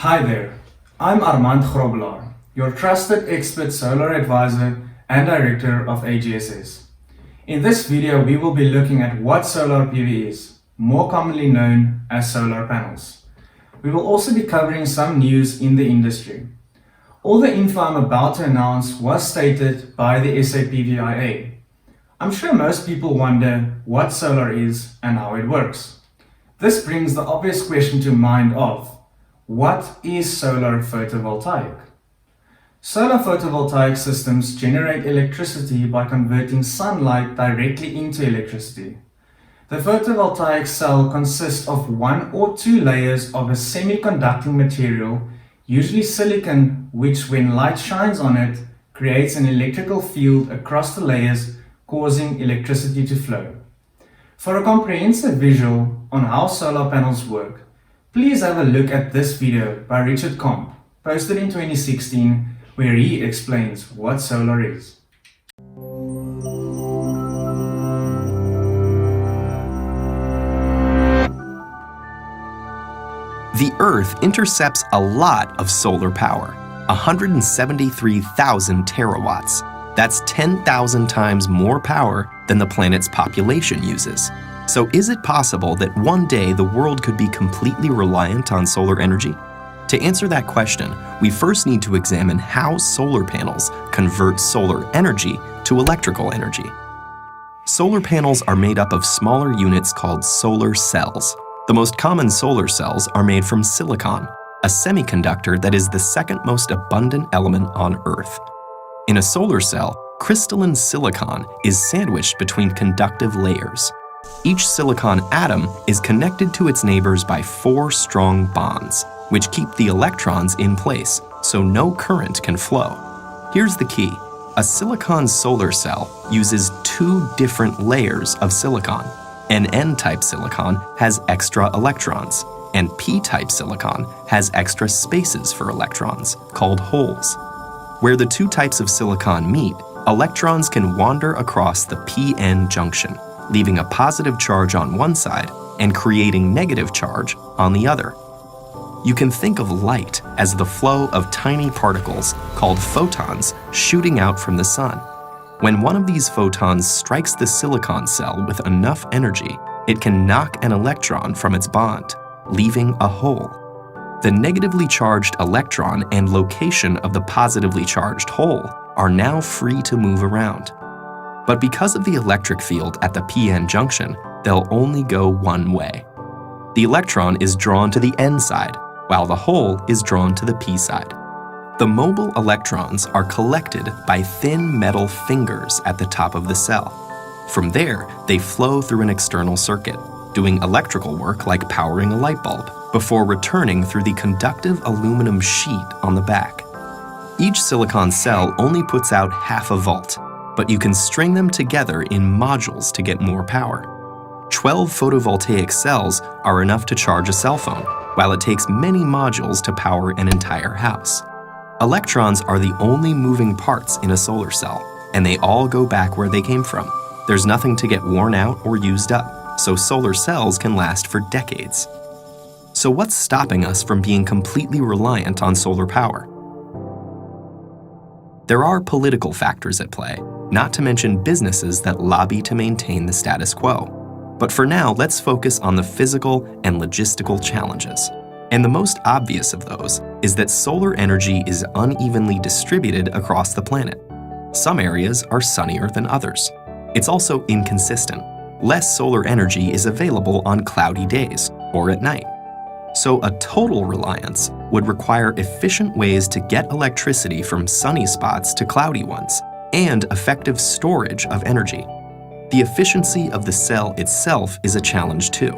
Hi there, I'm Armand Grobelaar, your trusted expert solar advisor and director of AGSS. In this video, we will be looking at what solar PV is, more commonly known as solar panels. We will also be covering some news in the industry. All the info I'm about to announce was stated by the SAPVIA. I'm sure most people wonder what solar is and how it works. This brings the obvious question to mind of, what is solar photovoltaic? Solar photovoltaic systems generate electricity by converting sunlight directly into electricity. The photovoltaic cell consists of one or two layers of a semiconducting material, usually silicon, which when light shines on it, creates an electrical field across the layers, causing electricity to flow. For a comprehensive visual on how solar panels work, please have a look at this video by Richard Comp, posted in 2016, where he explains what solar is. The Earth intercepts a lot of solar power, 173,000 terawatts. That's 10,000 times more power than the planet's population uses. So is it possible that one day the world could be completely reliant on solar energy? To answer that question, we first need to examine how solar panels convert solar energy to electrical energy. Solar panels are made up of smaller units called solar cells. The most common solar cells are made from silicon, a semiconductor that is the second most abundant element on Earth. In a solar cell, crystalline silicon is sandwiched between conductive layers. Each silicon atom is connected to its neighbors by 4 strong bonds, which keep the electrons in place so no current can flow. Here's the key. A silicon solar cell uses 2 different layers of silicon. An N-type silicon has extra electrons, and P-type silicon has extra spaces for electrons, called holes. Where the 2 types of silicon meet, electrons can wander across the P-N junction, leaving a positive charge on one side and creating negative charge on the other. You can think of light as the flow of tiny particles called photons shooting out from the sun. When one of these photons strikes the silicon cell with enough energy, it can knock an electron from its bond, leaving a hole. The negatively charged electron and location of the positively charged hole are now free to move around. But because of the electric field at the p-n junction, they'll only go one way. The electron is drawn to the N side, while the hole is drawn to the P side. The mobile electrons are collected by thin metal fingers at the top of the cell. From there, they flow through an external circuit, doing electrical work like powering a light bulb, before returning through the conductive aluminum sheet on the back. Each silicon cell only puts out half a volt, but you can string them together in modules to get more power. 12 photovoltaic cells are enough to charge a cell phone, while it takes many modules to power an entire house. Electrons are the only moving parts in a solar cell, and they all go back where they came from. There's nothing to get worn out or used up, so solar cells can last for decades. So what's stopping us from being completely reliant on solar power? There are political factors at play, not to mention businesses that lobby to maintain the status quo. But for now, let's focus on the physical and logistical challenges. And the most obvious of those is that solar energy is unevenly distributed across the planet. Some areas are sunnier than others. It's also inconsistent. Less solar energy is available on cloudy days or at night. So a total reliance would require efficient ways to get electricity from sunny spots to cloudy ones, and effective storage of energy. The efficiency of the cell itself is a challenge too.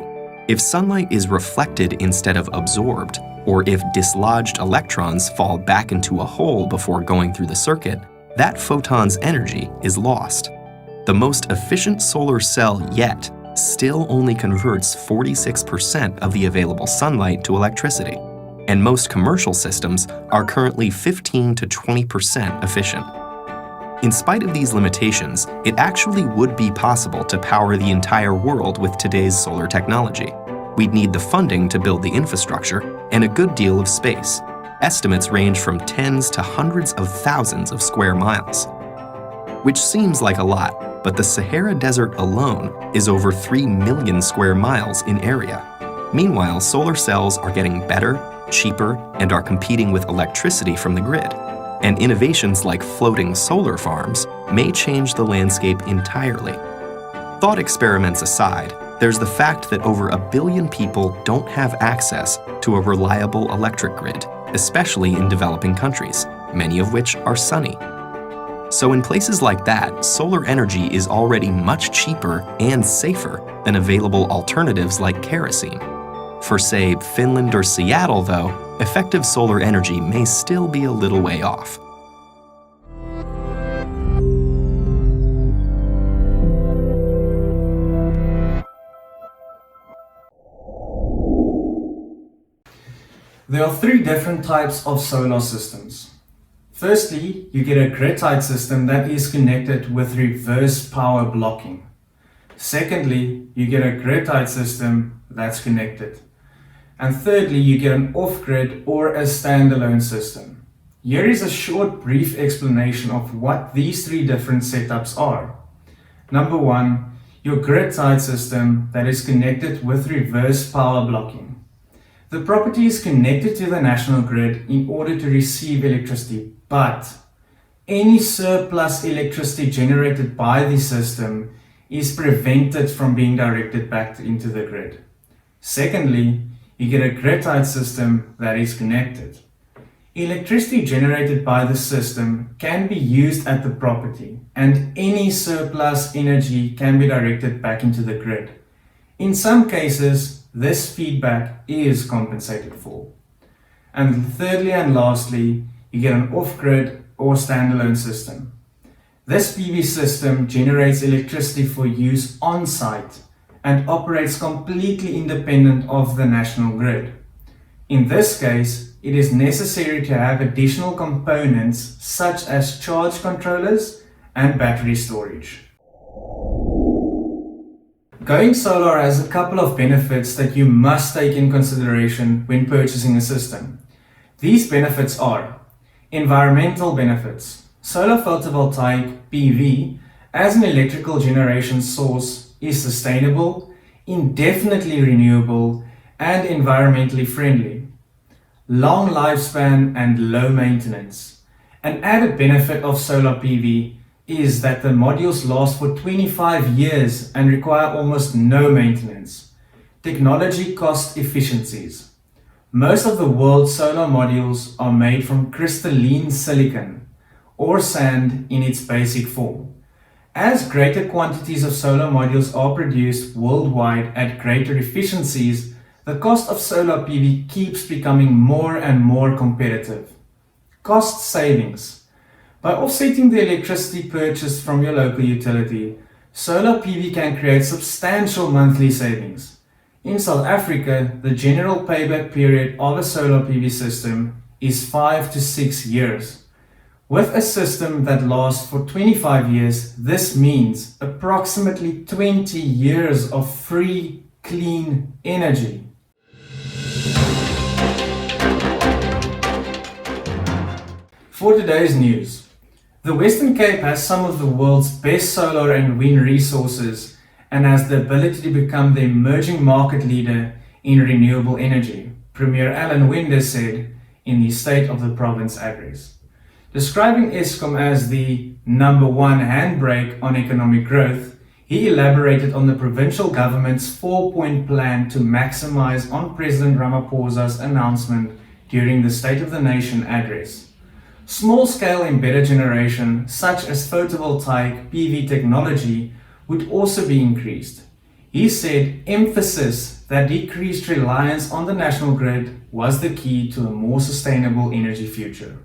If sunlight is reflected instead of absorbed, or if dislodged electrons fall back into a hole before going through the circuit, that photon's energy is lost. The most efficient solar cell yet still only converts 46% of the available sunlight to electricity, and most commercial systems are currently 15 to 20% efficient. In spite of these limitations, it actually would be possible to power the entire world with today's solar technology. We'd need the funding to build the infrastructure and a good deal of space. Estimates range from tens to hundreds of thousands of square miles. Which seems like a lot, but the Sahara Desert alone is over 3 million square miles in area. Meanwhile, solar cells are getting better, cheaper, and are competing with electricity from the grid. And innovations like floating solar farms may change the landscape entirely. Thought experiments aside, there's the fact that over 1 billion people don't have access to a reliable electric grid, especially in developing countries, many of which are sunny. So in places like that, solar energy is already much cheaper and safer than available alternatives like kerosene. For, say, Finland or Seattle, though, effective solar energy may still be a little way off. There are 3 different types of solar systems. Firstly, you get a grid-tied system that is connected with reverse power blocking. Secondly, you get a grid-tied system that's connected. And thirdly, you get an off-grid or a standalone system. Here is a short, brief explanation of what these 3 different setups are. Number 1, your grid-tied system that is connected with reverse power blocking. The property is connected to the national grid in order to receive electricity, but any surplus electricity generated by the system is prevented from being directed back into the grid. Secondly, you get a grid-tied system that is connected. Electricity generated by the system can be used at the property, and any surplus energy can be directed back into the grid. In some cases, this feedback is compensated for. And thirdly and lastly, you get an off-grid or standalone system. This PV system generates electricity for use on-site and operates completely independent of the national grid. In this case, it is necessary to have additional components such as charge controllers and battery storage. Going solar has a couple of benefits that you must take in consideration when purchasing a system. These benefits are environmental benefits. Solar photovoltaic PV as an electrical generation source is sustainable, indefinitely renewable, and environmentally friendly. Long lifespan and low maintenance. An added benefit of solar PV is that the modules last for 25 years and require almost no maintenance. Technology cost efficiencies. Most of the world's solar modules are made from crystalline silicon or sand in its basic form. As greater quantities of solar modules are produced worldwide at greater efficiencies, the cost of solar PV keeps becoming more and more competitive. Cost savings. By offsetting the electricity purchased from your local utility, solar PV can create substantial monthly savings. In South Africa, the general payback period of a solar PV system is 5 to 6 years. With a system that lasts for 25 years, this means approximately 20 years of free, clean energy. For today's news, the Western Cape has some of the world's best solar and wind resources and has the ability to become the emerging market leader in renewable energy, Premier Alan Winder said in the State of the Province address. Describing Eskom as the #1 handbrake on economic growth, he elaborated on the provincial government's 4-point plan to maximize on President Ramaphosa's announcement during the State of the Nation address. Small-scale embedded generation, such as photovoltaic PV technology, would also be increased. He said emphasis that decreased reliance on the national grid was the key to a more sustainable energy future.